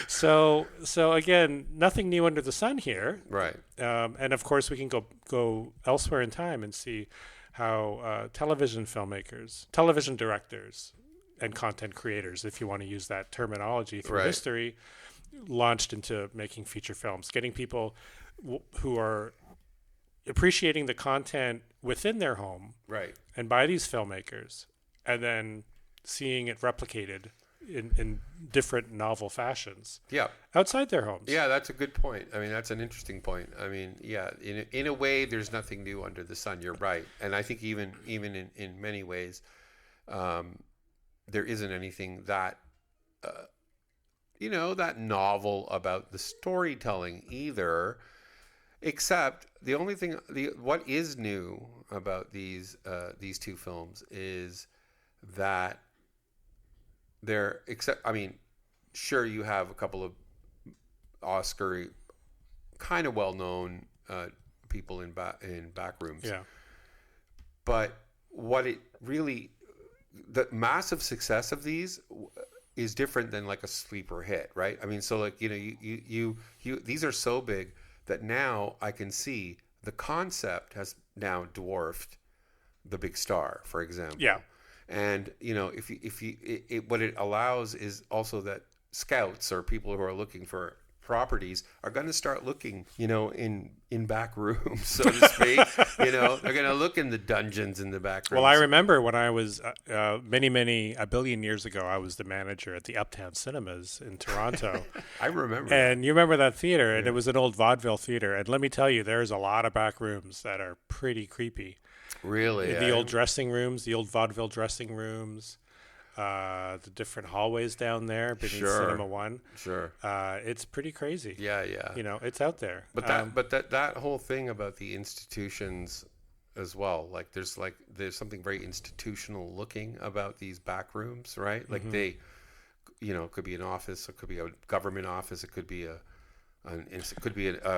B: So again, nothing new under the sun here.
C: Right.
B: And of course, we can go elsewhere in time and see how television filmmakers, television directors, and content creators, if you want to use that terminology through
C: Right.
B: history, launched into making feature films, getting people who are appreciating the content within their home,
C: Right.
B: and by these filmmakers, and then seeing it replicated in different novel fashions.
C: Yeah.
B: Outside their homes.
C: Yeah, that's a good point. I mean, that's an interesting point. I mean, yeah, in a way, there's nothing new under the sun. You're right, and I think even in many ways, there isn't anything that that novel about the storytelling either. Except the only thing, what is new about these two films is that sure, you have a couple of Oscar kind of well-known people in Backrooms.
B: Yeah.
C: But what it really, the massive success of these is different than like a sleeper hit, right? I mean, so like, you these are so big that now I can see the concept has now dwarfed the big star, for example.
B: Yeah.
C: And what it allows is also that scouts or people who are looking for properties are going to start looking, in back rooms, so to speak. They're going to look in the dungeons in the back rooms.
B: Well, I remember when I was a billion years ago, I was the manager at the Uptown Cinemas in Toronto.
C: I remember.
B: And you remember that theater, and it was an old vaudeville theater. And let me tell you, there's a lot of back rooms that are pretty creepy.
C: Really?
B: The old dressing rooms, the old vaudeville dressing rooms, the different hallways down there beneath Cinema One.
C: Sure.
B: It's pretty crazy.
C: Yeah, yeah.
B: It's out there.
C: But that whole thing about the institutions as well, like there's something very institutional looking about these back rooms, right? Like they, it could be an office, it could be a government office, it could be a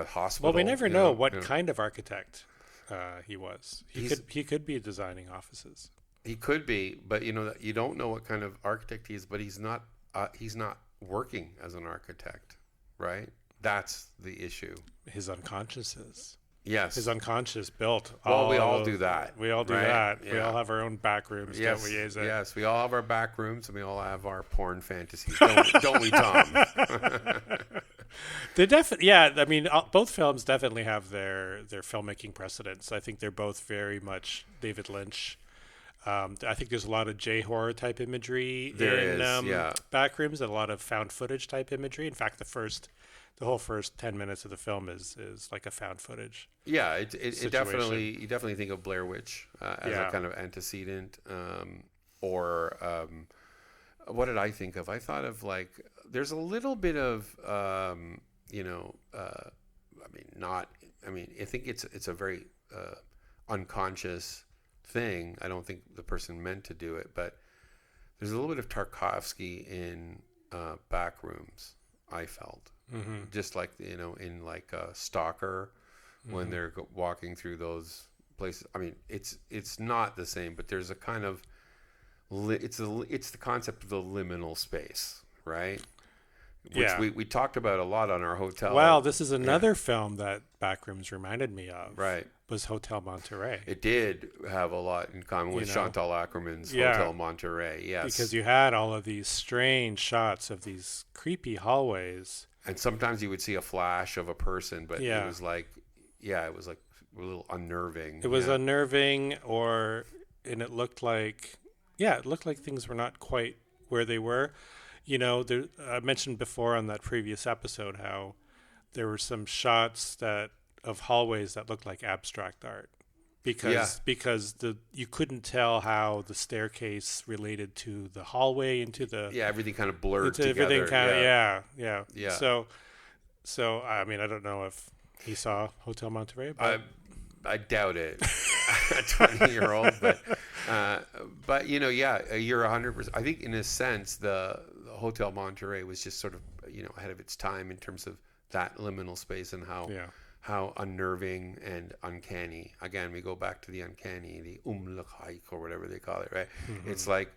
C: hospital.
B: Well, we never know what kind of architect he was. He could be designing offices.
C: He could be, but you don't know what kind of architect he is. But he's not working as an architect, right? That's the issue.
B: His unconscious is.
C: Yes.
B: His unconscious built.
C: Well, we all do that.
B: We all do
C: right?
B: that.
C: Yeah.
B: We all have our own back rooms,
C: yes.
B: don't we, Azed?
C: Yes, we all have our back rooms, and we all have our porn fantasies, don't we, Tom?
B: I mean, both films definitely have their filmmaking precedents. I think they're both very much David Lynch. I think there's a lot of J-horror type imagery in Backrooms, and a lot of found footage type imagery. In fact, the whole first 10 minutes of the film is like a found footage.
C: Yeah, it definitely, you definitely think of Blair Witch as a kind of antecedent. What did I think of? I thought of there's a little bit of, I think it's a very unconscious thing. I don't think the person meant to do it, but there's a little bit of Tarkovsky in Backrooms, I felt. Just like, in Stalker, when they're walking through those places. I mean, it's not the same, but there's a kind of, it's the concept of the liminal space, right? Which we talked about a lot on our hotel.
B: Well, this is another film that Backrooms reminded me of.
C: Right.
B: Was Hotel Monterey.
C: It did have a lot in common with Chantal Akerman's Hotel Monterey, yes.
B: Because you had all of these strange shots of these creepy hallways.
C: And sometimes you would see a flash of a person, but it was like a little unnerving.
B: It was unnerving, and it looked like things were not quite where they were. I mentioned before on that previous episode how there were some shots of hallways that looked like abstract art. because you couldn't tell how the staircase related to the hallway into the
C: everything kind of blurred together.
B: Everything kind of yeah. So I mean, I don't know if he saw Hotel Monterey, but
C: I doubt it. A 20-year-old, but you're 100%. I think in a sense the Hotel Monterey was just sort of ahead of its time in terms of that liminal space and how unnerving and uncanny. Again, we go back to the uncanny, the umlakaik or whatever they call it, right? Mm-hmm. It's like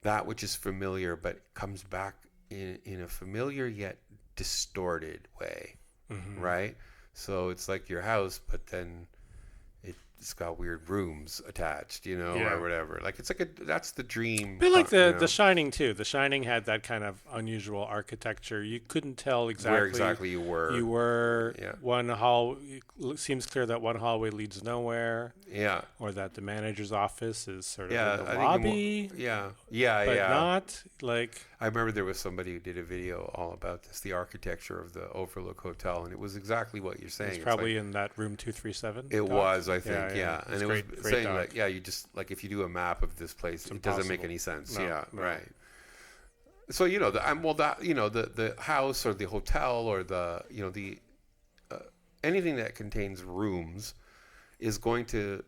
C: that which is familiar but comes back in a familiar yet distorted way, right? So it's like your house, but then it's got weird rooms attached, or whatever. Like that's the dream.
B: But like the Shining too. The Shining had that kind of unusual architecture. You couldn't tell
C: where exactly you were.
B: You were one hall. It seems clear that one hallway leads nowhere.
C: Yeah.
B: Or that the manager's office is sort of in the lobby.
C: But
B: not like.
C: I remember there was somebody who did a video all about this, the architecture of the Overlook Hotel, and it was exactly what you're saying.
B: It's probably in that room 237.
C: It was, I think, and it was saying that, you just like if you do a map of this place, it doesn't make any sense. No. Right. So the house or the hotel or the anything that contains rooms is going to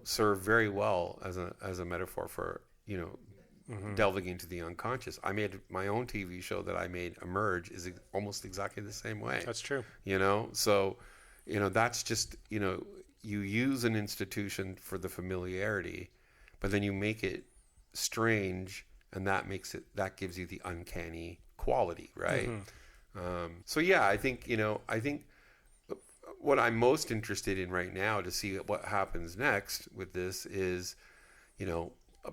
C: serve very well as a metaphor for delving into the unconscious. I made my own TV show that I made, Emerge, is almost exactly the same way.
B: That's true.
C: So that's just you use an institution for the familiarity, but then you make it strange, and that gives you the uncanny quality, right? So I think what I'm most interested in right now to see what happens next with this is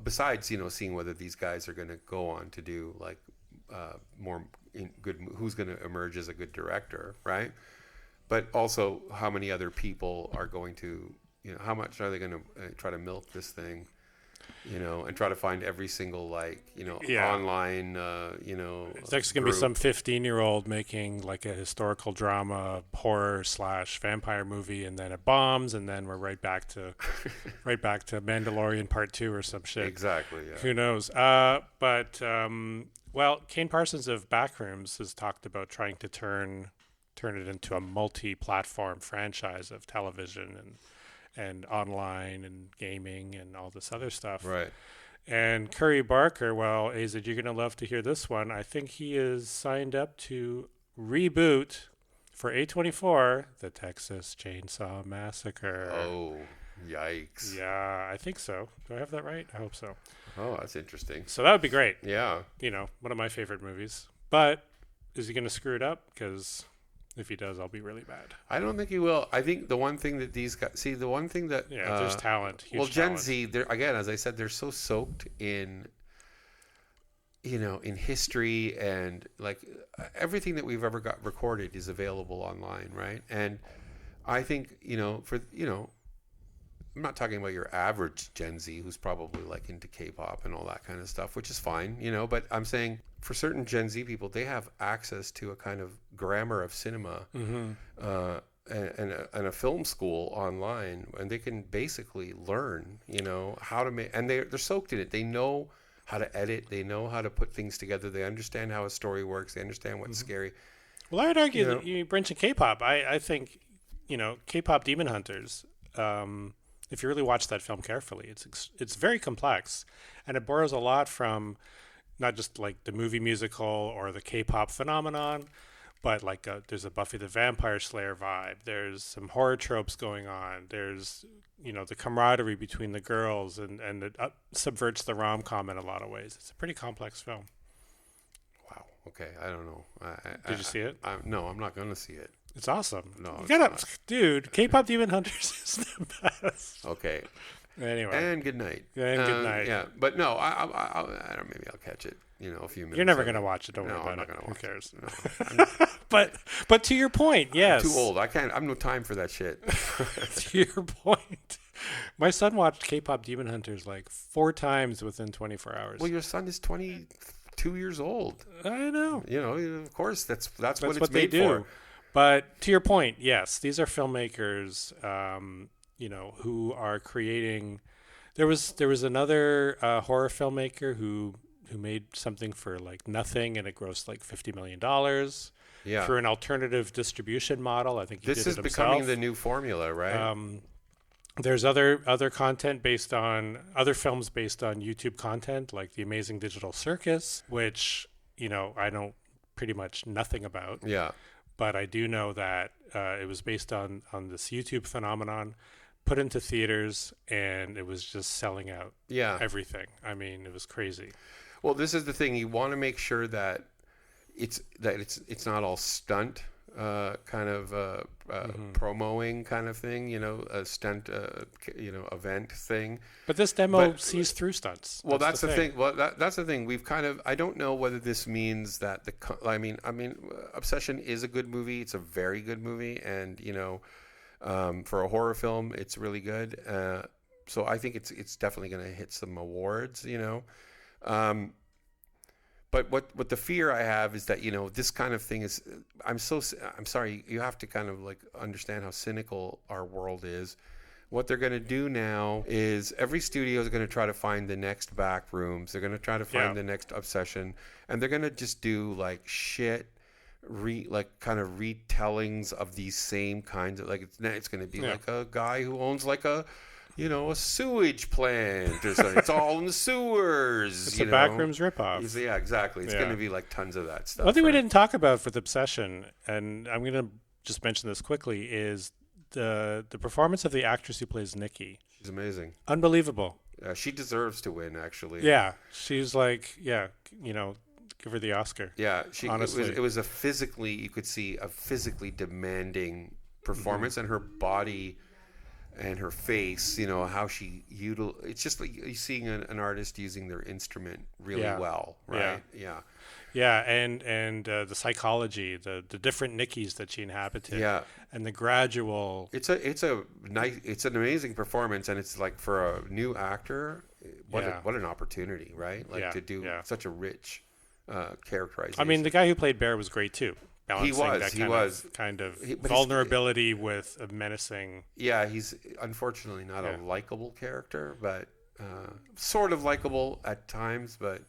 C: besides seeing whether these guys are going to go on to do like more good, who's going to emerge as a good director, right? But also how many other people are going to how much are they going to try to milk this thing, and try to find every single online
B: it's actually going to be some 15-year-old making like a historical drama horror / vampire movie, and then it bombs, and then we're right back to Mandalorian Part 2 or some shit.
C: Exactly. Yeah.
B: Who knows? But Kane Parsons of Backrooms has talked about trying to turn it into a multi-platform franchise of television and online and gaming and all this other stuff.
C: Right.
B: And Curry Barker, Azed, you're going to love to hear this one. I think he is signed up to reboot for A24 the Texas Chainsaw Massacre.
C: Oh, yikes.
B: Yeah, I think so. Do I have that right? I hope so.
C: Oh, that's interesting.
B: So that would be great.
C: Yeah.
B: One of my favorite movies. But is he going to screw it up? Because if he does, I'll be really bad.
C: I don't think he will. I think the one thing that these guys
B: there's talent.
C: Well, Gen Z, again, as I said, they're so soaked in in history, and like everything that we've ever got recorded is available online, right? And I think I'm not talking about your average Gen Z who's probably like into K-pop and all that kind of stuff, which is fine, but I'm saying for certain Gen Z people, they have access to a kind of grammar of cinema and a film school online, and they can basically learn, how to make, and they're soaked in it. They know how to edit. They know how to put things together. They understand how a story works. They understand what's scary.
B: Well, I would argue that you mentioned K-pop. I think, K-pop Demon Hunters, if you really watch that film carefully, it's very complex, and it borrows a lot from not just like the movie musical or the K-pop phenomenon, but like there's a Buffy the Vampire Slayer vibe. There's some horror tropes going on. There's the camaraderie between the girls, and it subverts the rom-com in a lot of ways. It's a pretty complex film.
C: Wow. Okay, I don't know.
B: Did you see it?
C: No, I'm not going to see it.
B: It's awesome.
C: No,
B: dude. K-pop Demon Hunters is the best.
C: Okay.
B: Anyway.
C: And good night.
B: Good night.
C: Yeah, but no, I don't. Maybe I'll catch it. A few minutes.
B: You're never going to watch it. Don't worry about
C: I'm not
B: it.
C: Who
B: watch cares?
C: No.
B: But to your point, yes.
C: I'm too old. I can't. I have no time for that shit.
B: To your point, my son watched K-pop Demon Hunters like 4 times within 24 hours.
C: Well, your son is 22 years old.
B: I know.
C: Of course, that's what it's made
B: they do.
C: for.
B: But to your point, yes, these are filmmakers. who are creating. There was another horror filmmaker who made something for like nothing, and it grossed like $50 million.
C: Yeah.
B: Through an alternative distribution model. I think he
C: This
B: did
C: is
B: it
C: becoming
B: himself.
C: the new formula, right?
B: There's other content based on other films based on YouTube content, like The Amazing Digital Circus, which I know pretty much nothing about.
C: Yeah.
B: But I do know that it was based on this YouTube phenomenon, put into theaters, and it was just selling out.
C: Yeah.
B: Everything. I mean, it was crazy.
C: Well, this is the thing. You want to make sure that it's not all stunt kind of promoing kind of thing, a stunt event thing.
B: But this demo sees through stunts.
C: Well, that's the thing. Well, that's the thing. We've kind of, I don't know whether this means that I mean, Obsession is a good movie. It's a very good movie, and for a horror film, it's really good. So I think it's definitely going to hit some awards. But what the fear I have is that this kind of thing is, I'm sorry, you have to kind of like understand how cynical our world is. What they're going to do now is every studio is going to try to find the next Backrooms. They're going to try to find the next Obsession, and they're going to just do like shit, kind of retellings of these same kinds of, like it's going to be like a guy who owns like a sewage plant or something. It's all in the sewers.
B: It's a Backrooms ripoff.
C: Yeah, exactly. It's going to be like tons of that stuff.
B: One thing we didn't talk about for the Obsession, and I'm going to just mention this quickly, is the performance of the actress who plays Nikki.
C: She's amazing.
B: Unbelievable.
C: She deserves to win, actually.
B: Yeah, she's like, give her the Oscar.
C: Yeah,
B: honestly.
C: It was you could see a physically demanding performance, and her body and her face, how she it's just like you're seeing an artist using their instrument really well, right?
B: Yeah, and the psychology, the different Nickies that she inhabited, and the gradual.
C: It's an amazing performance, and it's like for a new actor, what an opportunity, right? Like to do such a rich characterization.
B: I mean, the guy who played Bear was great too.
C: He was
B: kind of vulnerability with a menacing.
C: Yeah, he's unfortunately not a likable character, but sort of likable at times. But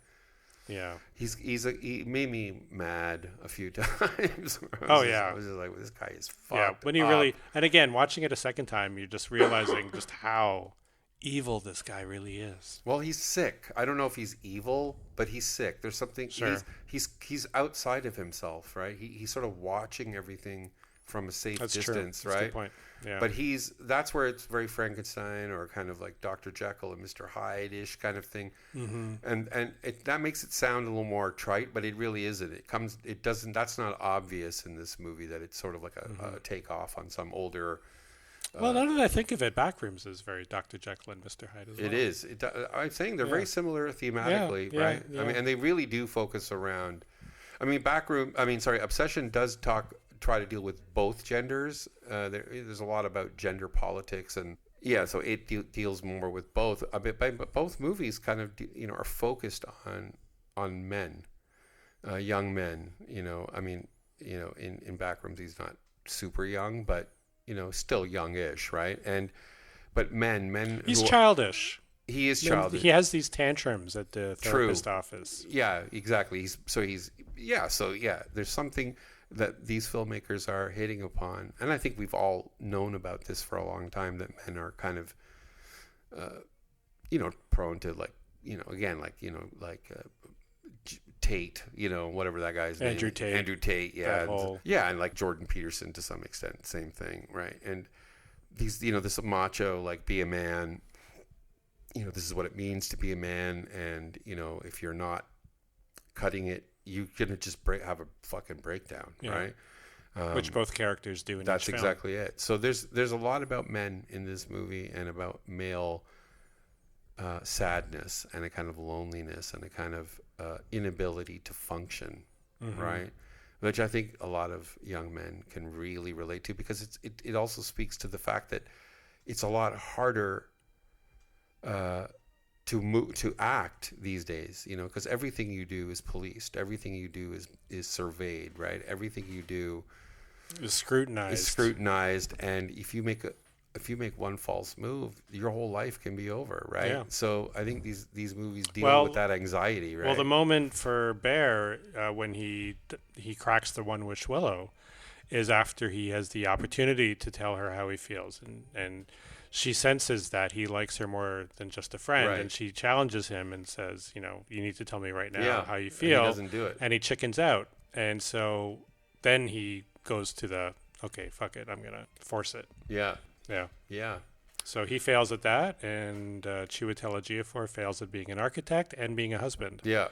C: he made me mad a few times. I was just like, this guy is fucked. Yeah,
B: when you really, and again, watching it a second time, you're just realizing just how evil this guy really is.
C: Well, he's sick. I don't know if he's evil, but he's sick. There's something. Sure. He's outside of himself, right? He's sort of watching everything from a safe distance,
B: true.
C: right?
B: That's a good point. Yeah.
C: But that's where it's very Frankenstein or kind of like Dr. Jekyll and Mr. Hyde-ish kind of thing. Mm-hmm. And that makes it sound a little more trite, but it really isn't. It doesn't. That's not obvious in this movie that it's sort of like a takeoff on some older.
B: Well, now that I think of it, Backrooms is very Dr. Jekyll and Mr. Hyde as well.
C: It is. I'm saying they're very similar thematically, right? Yeah. I mean, and they really do focus around. I mean, Obsession does try to deal with both genders. There's a lot about gender politics, and so it deals more with both. But both movies kind of are focused on men, young men. I mean, in Backrooms he's not super young, but still youngish, right? But men.
B: He's childish.
C: He is childish.
B: He has these tantrums at the therapist office.
C: Yeah, exactly. There's something that these filmmakers are hitting upon, and I think we've all known about this for a long time, that men are kind of, prone to Tate, whatever that guy's name.
B: Andrew Tate,
C: yeah. And like Jordan Peterson to some extent, same thing, right? And these, this macho, like, be a man, this is what it means to be a man, and, if you're not cutting it, you're going to just have a fucking breakdown, right?
B: Which both characters do in
C: That's
B: each film.
C: exactly it. So there's a lot about men in this movie, and about male sadness, and a kind of loneliness, and a kind of inability to function, right? Which I think a lot of young men can really relate to, because it also speaks to the fact that it's a lot harder to act these days, because everything you do is policed, everything you do is surveyed, right? Everything you do
B: is scrutinized,
C: and if you make if you make one false move, your whole life can be over, right?
B: Yeah.
C: So I think these movies deal with that anxiety, right?
B: Well, the moment for Bear when he cracks the one wish willow is after he has the opportunity to tell her how he feels, and she senses that he likes her more than just a friend,
C: Right.
B: and she challenges him and says, you know, you need to tell me right now
C: Yeah.
B: how you
C: And
B: feel.
C: he doesn't do it.
B: And he chickens out, and so then he goes to the okay, fuck it, I'm gonna force it.
C: Yeah.
B: Yeah.
C: Yeah.
B: So he fails at that, and Chiwetel Ejiofor fails at being an architect and being a husband.
C: Yeah.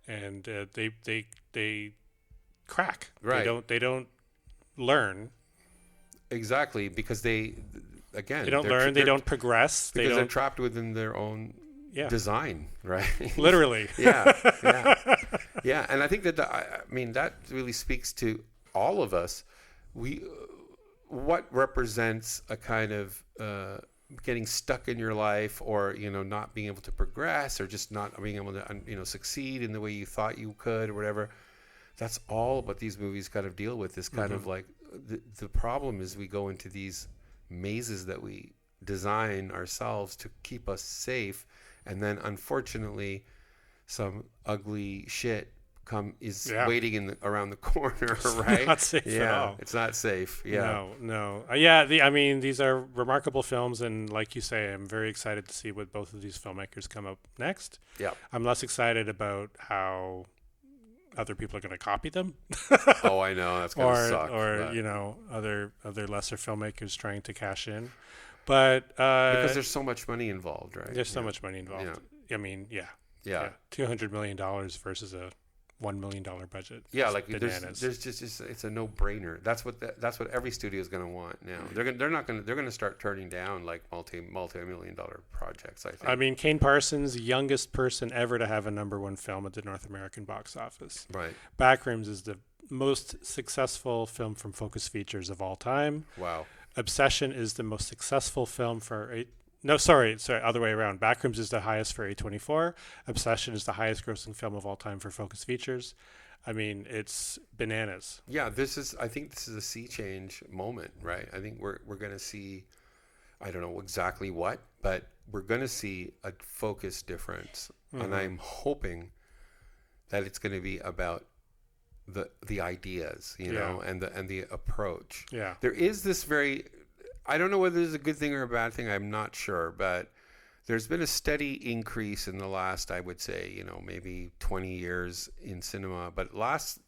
B: And they crack.
C: Right.
B: They don't learn.
C: Exactly, because they
B: Don't learn. They don't progress.
C: Because they're trapped within their own design, right?
B: Literally.
C: Yeah. Yeah. And I think that that really speaks to all of us. What represents a kind of getting stuck in your life, or not being able to progress, or just not being able to succeed in the way you thought you could, or whatever. That's all what these movies kind of deal with. This kind of like the problem is we go into these mazes that we design ourselves to keep us safe, and then unfortunately some ugly shit waiting around the corner, right?
B: It's not safe at all.
C: It's not safe. Yeah.
B: No. These are remarkable films, and like you say, I'm very excited to see what both of these filmmakers come up next.
C: Yeah.
B: I'm less excited about how other people are going to copy them.
C: Oh, I know. That's going to suck.
B: Other lesser filmmakers trying to cash in. But
C: because there's so much money involved, right?
B: There's so much money involved.
C: Yeah.
B: I mean,
C: yeah.
B: $200 million versus a $1 million budget.
C: Yeah,
B: it's
C: like
B: bananas.
C: there's just it's a no-brainer. That's what every studio is going to want now. They're going to start turning down like multi-million dollar projects, I think.
B: I mean, Kane Parsons, youngest person ever to have a #1 film at the North American box office.
C: Right.
B: Backrooms is the most successful film from Focus Features of all time.
C: Wow.
B: Obsession is the most successful film for other way around. Backrooms is the highest for A24. Obsession is the highest grossing film of all time for Focus Features. I mean, it's bananas.
C: Yeah, I think this is a sea change moment, right? I think we're going to see, I don't know exactly what, but we're going to see a focus difference. And I'm hoping that it's going to be about the ideas, and the approach.
B: Yeah.
C: There is this I don't know whether this is a good thing or a bad thing. I'm not sure, but there's been a steady increase in the last, I would say, maybe 20 years in cinema. But last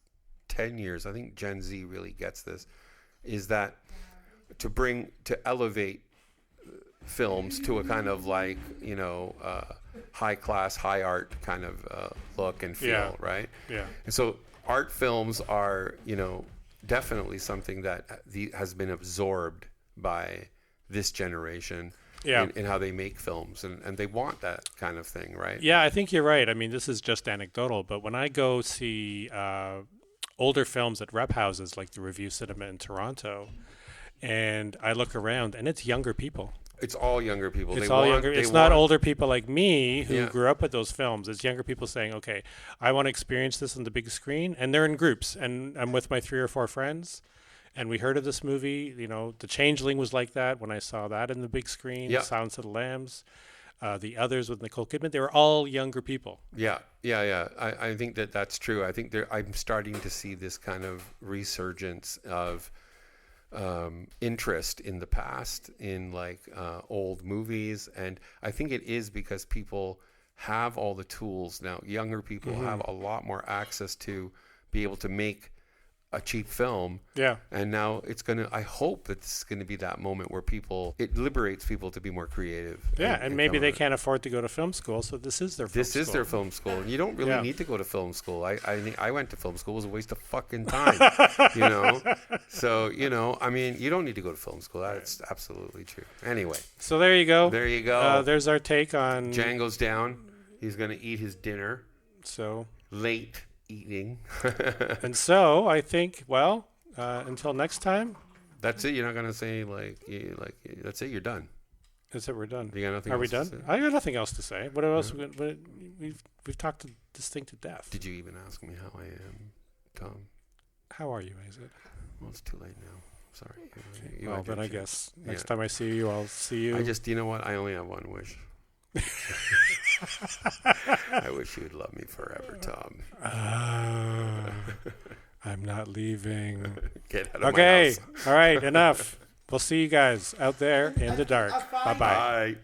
C: 10 years, I think Gen Z really gets this, is that to elevate films to a kind of like, high class, high art kind of look and feel, right?
B: Yeah.
C: And so art films are, definitely something that has been absorbed by this generation in how they make films, and they want that kind of thing, right?
B: Yeah, I think you're right. I mean, this is just anecdotal, but when I go see older films at rep houses like the Review Cinema in Toronto, and I look around, and it's younger people.
C: It's all younger people.
B: It's all younger. It's not older people like me who grew up with those films. It's younger people saying, okay, I want to experience this on the big screen, and they're in groups, and I'm with my 3 or 4 friends. And we heard of this movie, The Changeling was like that when I saw that in the big screen, Silence of the Lambs, The Others with Nicole Kidman. They were all younger people.
C: Yeah. I think that's true. I think I'm starting to see this kind of resurgence of interest in the past in like old movies. And I think it is because people have all the tools now. Younger people have a lot more access to be able to make a cheap film.
B: Yeah.
C: And now I hope that this is going to be that moment where it liberates people to be more creative.
B: Yeah. And maybe they can't afford to go to film school. So this is their film school.
C: This is their film school. And you don't really need to go to film school. I went to film school. It was a waste of fucking time, So, I mean, you don't need to go to film school. That's absolutely true. Anyway.
B: So there you go.
C: There's
B: our take on
C: Django's down. He's going to eat his dinner.
B: So
C: late eating.
B: And so I think, until next time.
C: That's it. You're not gonna say that's it. You're done.
B: That's it. We're done.
C: You got nothing.
B: Are
C: else
B: we done?
C: To say?
B: I got nothing else to say. What else? We've talked this thing to death.
C: Did you even ask me how I am, Tom?
B: How are you, Azed?
C: Well, it's too late now. Sorry.
B: Well, then I guess next time I see you, I'll see you.
C: You know what? I only have one wish. I wish you would love me forever, Tom.
B: I'm not leaving.
C: Get out of my house.
B: All right, enough. We'll see you guys out there in the dark. Bye-bye.
C: Bye.